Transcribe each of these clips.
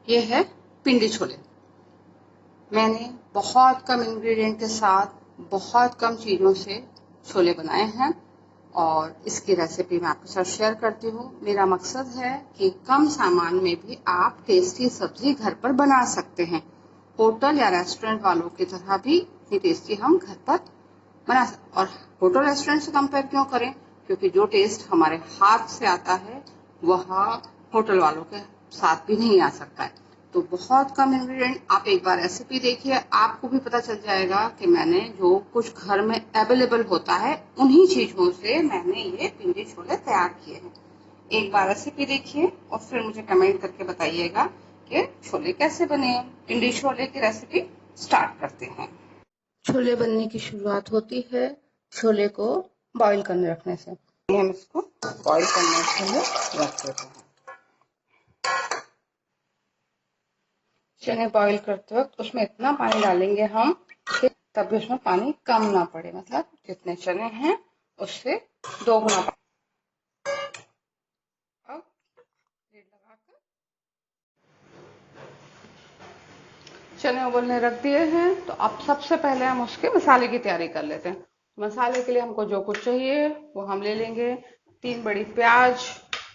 ये है पिंडी छोले। मैंने बहुत कम इंग्रेडिएंट के साथ बहुत कम चीज़ों से छोले बनाए हैं और इसकी रेसिपी मैं आपके साथ शेयर करती हूँ। मेरा मकसद है कि कम सामान में भी आप टेस्टी सब्जी घर पर बना सकते हैं। होटल या रेस्टोरेंट वालों की तरह भी इतनी टेस्टी हम घर पर बना सकते। और होटल रेस्टोरेंट से कंपेयर क्यों करें, क्योंकि जो टेस्ट हमारे हाथ से आता है वह होटल वालों के साथ भी नहीं आ सकता है। तो बहुत कम इंग्रेडिएंट, आप एक बार रेसिपी देखिए, आपको भी पता चल जाएगा कि मैंने जो कुछ घर में अवेलेबल होता है उन्हीं चीजों से मैंने ये पिंडी छोले तैयार किए हैं। एक बार रेसिपी देखिए और फिर मुझे कमेंट करके बताइएगा कि छोले कैसे बने। पिंडी छोले की रेसिपी स्टार्ट करते हैं। छोले बनने की शुरुआत होती है छोले को बॉईल करने रखने से। हम इसको बॉईल करने के लिए रख देते हैं। चने बॉईल करते वक्त उसमें इतना पानी डालेंगे हम कि तभी उसमें पानी कम ना पड़े, मतलब जितने चने हैं उससे दोगुना पानी। अब लीड लगाकर चने उबलने रख दिए हैं, तो अब सबसे पहले हम उसके मसाले की तैयारी कर लेते हैं। मसाले के लिए हमको जो कुछ चाहिए वो हम ले लेंगे। 3 बड़ी प्याज,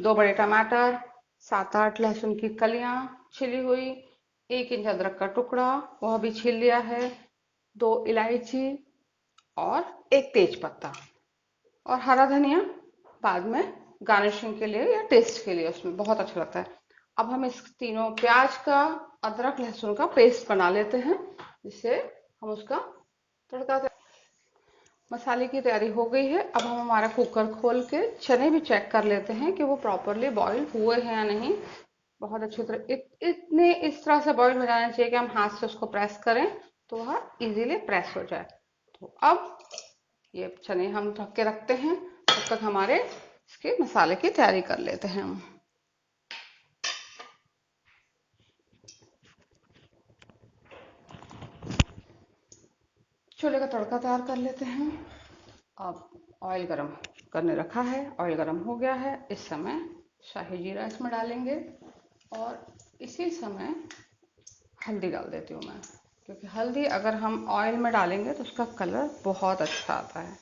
2 बड़े टमाटर, 7-8 लहसुन की कलियां छिली हुई, 1 इंच अदरक का टुकड़ा वह भी छील लिया है, 2 इलायची और 1 तेज पत्ता और हरा धनिया बाद में गार्निशिंग के लिए या टेस्ट के लिए उसमें बहुत अच्छा लगता है। अब हम इस तीनों प्याज का, अदरक लहसुन का पेस्ट बना लेते हैं, जिससे हम उसका तड़का। मसाले की तैयारी हो गई है। अब हम हमारा कुकर खोल के चने भी चेक कर लेते हैं कि वो प्रॉपरली बॉईल हुए हैं या नहीं। बहुत अच्छी तरह इतने इस तरह से बॉईल हो जाना चाहिए कि हम हाथ से उसको प्रेस करें तो वह इजीली प्रेस हो जाए। तो अब ये चने हम ढक के रखते हैं, तब तक हमारे इसके मसाले की तैयारी कर लेते हैं हम। छोले का तड़का तैयार कर लेते हैं। अब ऑयल गरम करने रखा है, ऑयल गरम हो गया है। इस समय शाही जीरा इसमें डालेंगे और इसी समय हल्दी डाल देती हूँ मैं, क्योंकि हल्दी अगर हम ऑयल में डालेंगे तो उसका कलर बहुत अच्छा आता है।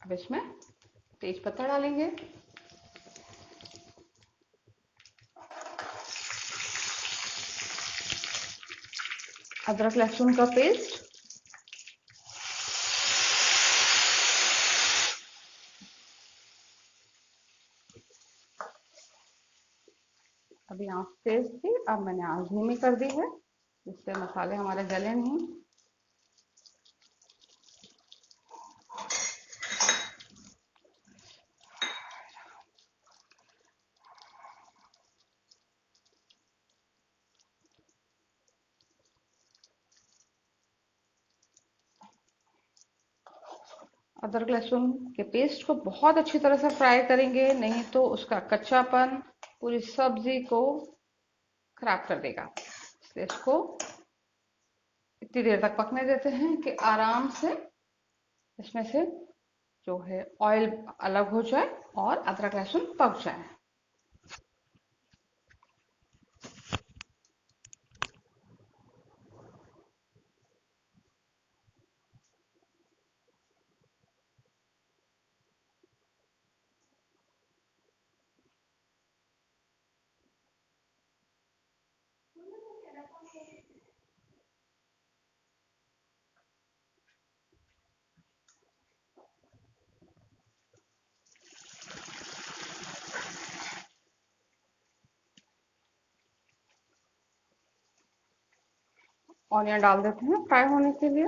अब इसमें तेज पत्ता डालेंगे, अदरक लहसुन का पेस्ट, अभी आंच तेज थी, अब मैंने आंच धीमी कर दी है जिससे मसाले हमारे जले नहीं। अदरक लहसुन के पेस्ट को बहुत अच्छी तरह से फ्राई करेंगे, नहीं तो उसका कच्चापन पूरी सब्जी को खराब कर देगा। इसलिए इसको इतनी देर तक पकने देते हैं कि आराम से इसमें से जो है ऑयल अलग हो जाए और अदरक लहसुन पक जाए। ऑनियन डाल देते हैं फ्राई होने के लिए।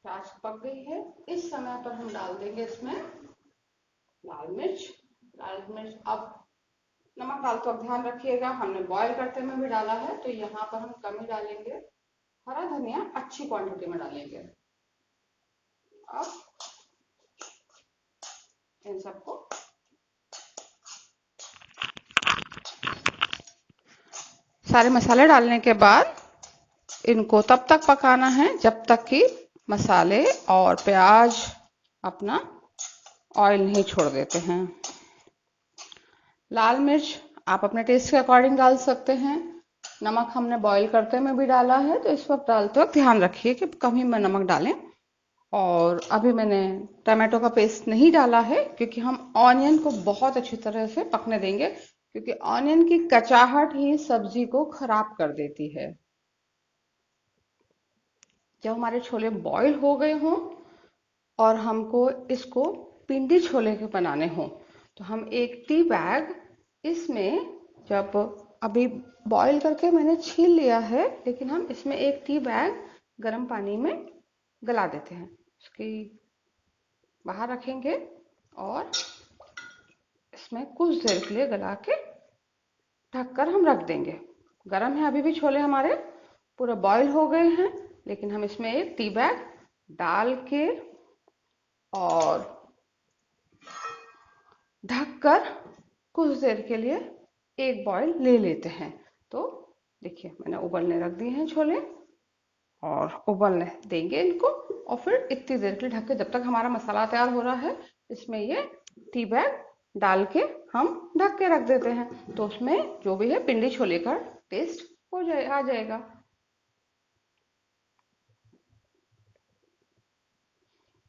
प्याज पक गई है। इस समय पर हम डाल देंगे इसमें लाल मिर्च। लाल मिर्च, अब नमक डालते वक्त ध्यान रखिएगा, हमने बॉईल करते में भी डाला है तो यहाँ पर हम कम ही डालेंगे। हरा धनिया अच्छी क्वांटिटी में डालेंगे। अब इन सबको सारे मसाले डालने के बाद इनको तब तक पकाना है जब तक कि मसाले और प्याज अपना ऑयल नहीं छोड़ देते हैं। लाल मिर्च आप अपने टेस्ट के अकॉर्डिंग डाल सकते हैं। नमक हमने बॉईल करते में भी डाला है तो इस वक्त डालते वक्त ध्यान रखिए कि कम ही में नमक डालें। और अभी मैंने टमाटो का पेस्ट नहीं डाला है क्योंकि हम ऑनियन को बहुत अच्छी तरह से पकने देंगे, क्योंकि ऑनियन की कचाहट ही सब्जी को खराब कर देती है। जब हमारे छोले बॉईल हो गए हों और हमको इसको पिंडी छोले के बनाने हों तो हम एक टी बैग इसमें, जब अभी बॉईल करके मैंने छील लिया है, लेकिन हम इसमें एक टी बैग गर्म पानी में गला देते हैं। उसकी बाहर रखेंगे और इसमें कुछ देर के लिए गला के ढककर हम रख देंगे। गर्म है अभी भी छोले हमारे, पूरा बॉईल हो गए हैं, लेकिन हम इसमें एक टी बैग डाल के और ढककर कुछ देर के लिए एक बॉईल ले लेते हैं। तो देखिए मैंने उबलने रख दिए हैं छोले और उबलने देंगे इनको, और फिर इतनी देर के लिए ढक के, जब तक हमारा मसाला तैयार हो रहा है इसमें ये टी बैग डाल के हम ढक के रख देते हैं। तो उसमें जो भी है पिंडी छोले का टेस्ट आ जाएगा।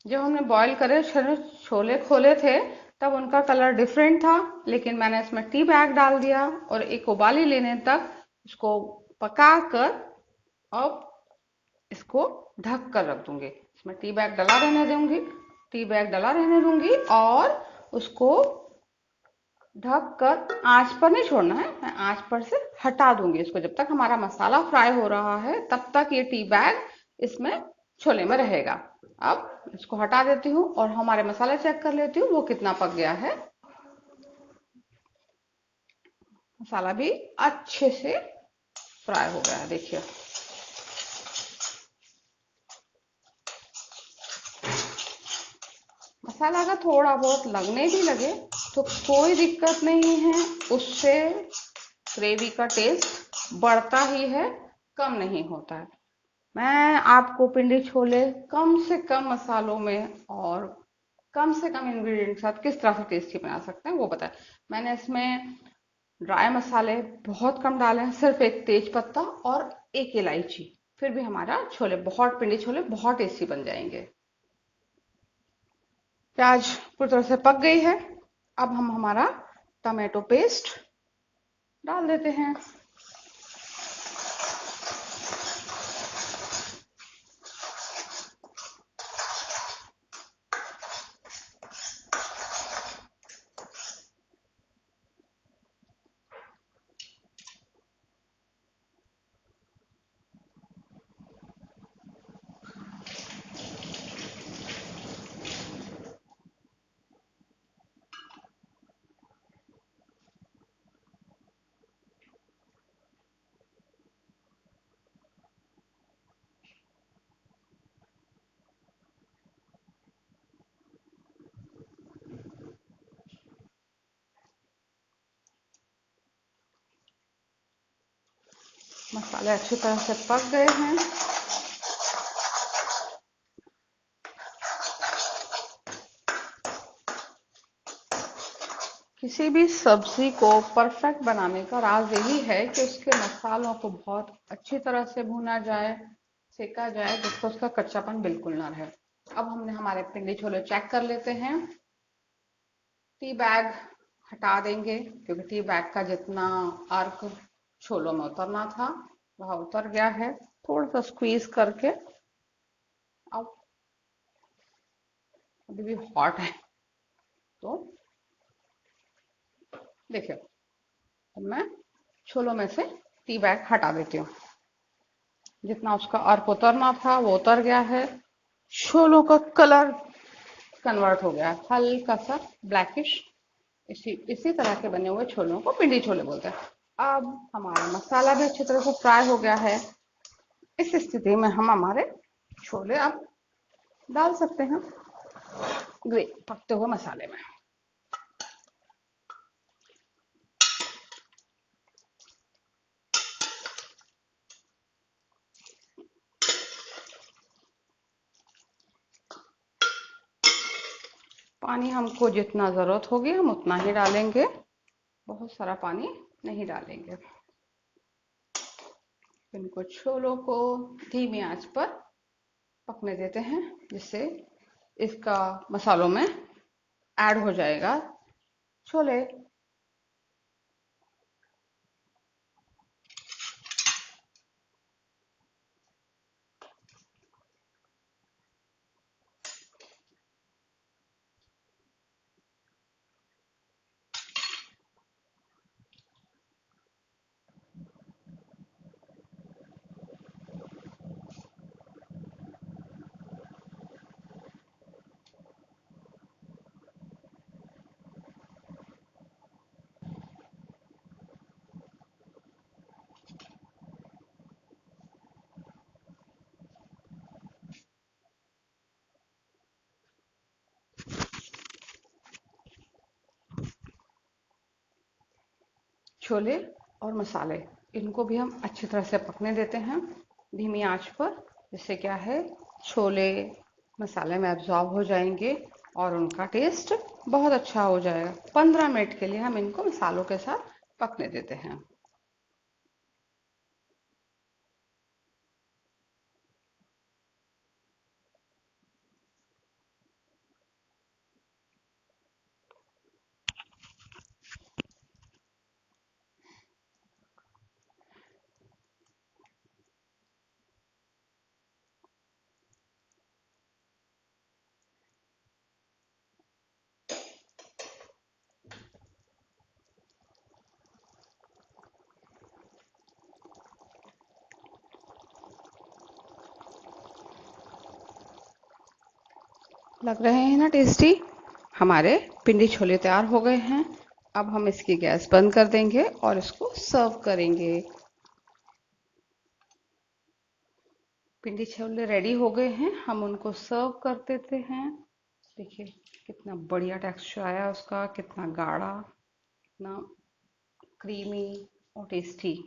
जब हमने बॉईल करे छोले खोले थे तब उनका कलर डिफरेंट था, लेकिन मैंने इसमें टी बैग डाल दिया और एक उबाली लेने तक इसको पका कर अब इसको ढक कर रख दूंगी। इसमें टी बैग डला रहने दूंगी, और उसको ढक कर आंच पर नहीं छोड़ना है, मैं आंच पर से हटा दूंगी इसको। जब तक हमारा मसाला फ्राई हो रहा है तब तक ये टी बैग इसमें छोले में रहेगा। अब इसको हटा देती हूँ और हमारे मसाले चेक कर लेती हूँ वो कितना पक गया है। मसाला भी अच्छे से फ्राई हो गया है, देखिए। मसाला का थोड़ा बहुत लगने भी लगे तो कोई दिक्कत नहीं है, उससे ग्रेवी का टेस्ट बढ़ता ही है, कम नहीं होता है। मैं आपको पिंडी छोले कम से कम मसालों में और कम से कम इंग्रेडिएंट के साथ किस तरह से टेस्टी बना सकते हैं वो बताएं। मैंने इसमें ड्राई मसाले बहुत कम डाले हैं, सिर्फ एक तेज पत्ता और एक इलायची, फिर भी हमारा पिंडी छोले बहुत टेस्टी बन जाएंगे। प्याज पूरी तरह से पक गई है, अब हम हमारा टमाटो पेस्ट डाल देते हैं। मसाले अच्छी तरह से पक गए हैं। किसी भी सब्जी को परफेक्ट बनाने का राज यही है कि उसके मसालों को बहुत अच्छी तरह से भुना जाए, सेका जाए, जिससे उसका कच्चापन बिल्कुल ना रहे। अब हमने हमारे पिंडी छोले चेक कर लेते हैं। टी बैग हटा देंगे क्योंकि टी बैग का जितना अर्क छोलों में उतरना था वह उतर गया है। थोड़ा सा स्क्वीज करके, अब अभी भी हॉट है तो देखिए, अब मैं छोलों में से टी बैग हटा देती हूँ। जितना उसका अर्क उतरना था वो उतर गया है। छोलों का कलर कन्वर्ट हो गया है हल्का सा ब्लैकिश। इसी इसी तरह के बने हुए छोलों को पिंडी छोले बोलते हैं। अब हमारा मसाला भी अच्छी तरह से फ्राई हो गया है। इस स्थिति में हम हमारे छोले अब डाल सकते हैं पकते हुए मसाले में। पानी हमको जितना जरूरत होगी हम उतना ही डालेंगे, बहुत सारा पानी नहीं डालेंगे। इनको छोलों को धीमी आंच पर पकने देते हैं, जिससे इसका मसालों में ऐड हो जाएगा छोले। छोले और मसाले इनको भी हम अच्छी तरह से पकने देते हैं धीमी आंच पर, जिससे क्या है छोले मसाले में एब्जॉर्ब हो जाएंगे और उनका टेस्ट बहुत अच्छा हो जाएगा। 15 मिनट के लिए हम इनको मसालों के साथ पकने देते हैं। लग रहे हैं ना टेस्टी? हमारे पिंडी छोले तैयार हो गए हैं। अब हम इसकी गैस बंद कर देंगे और इसको सर्व करेंगे। पिंडी छोले रेडी हो गए हैं, हम उनको सर्व कर देते हैं। देखिए कितना बढ़िया टेक्सचर आया उसका, कितना गाढ़ा, कितना क्रीमी और टेस्टी।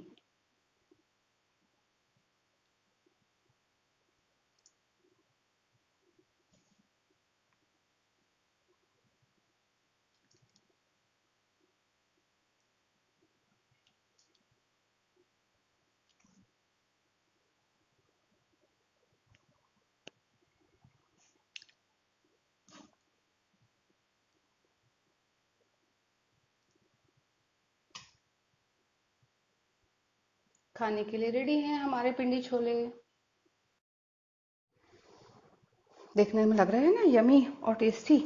खाने के लिए रेडी हैं हमारे पिंडी छोले। देखने में लग रहे हैं ना यमी और टेस्टी।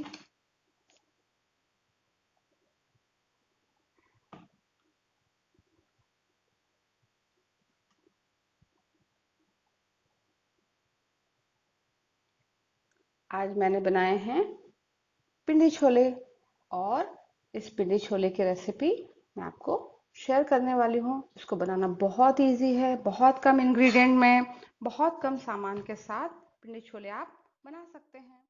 आज मैंने बनाए हैं पिंडी छोले, और इस पिंडी छोले की रेसिपी मैं आपको शेयर करने वाली हूँ। इसको बनाना बहुत इजी है, बहुत कम इंग्रेडिएंट में बहुत कम सामान के साथ पिंडी छोले आप बना सकते हैं।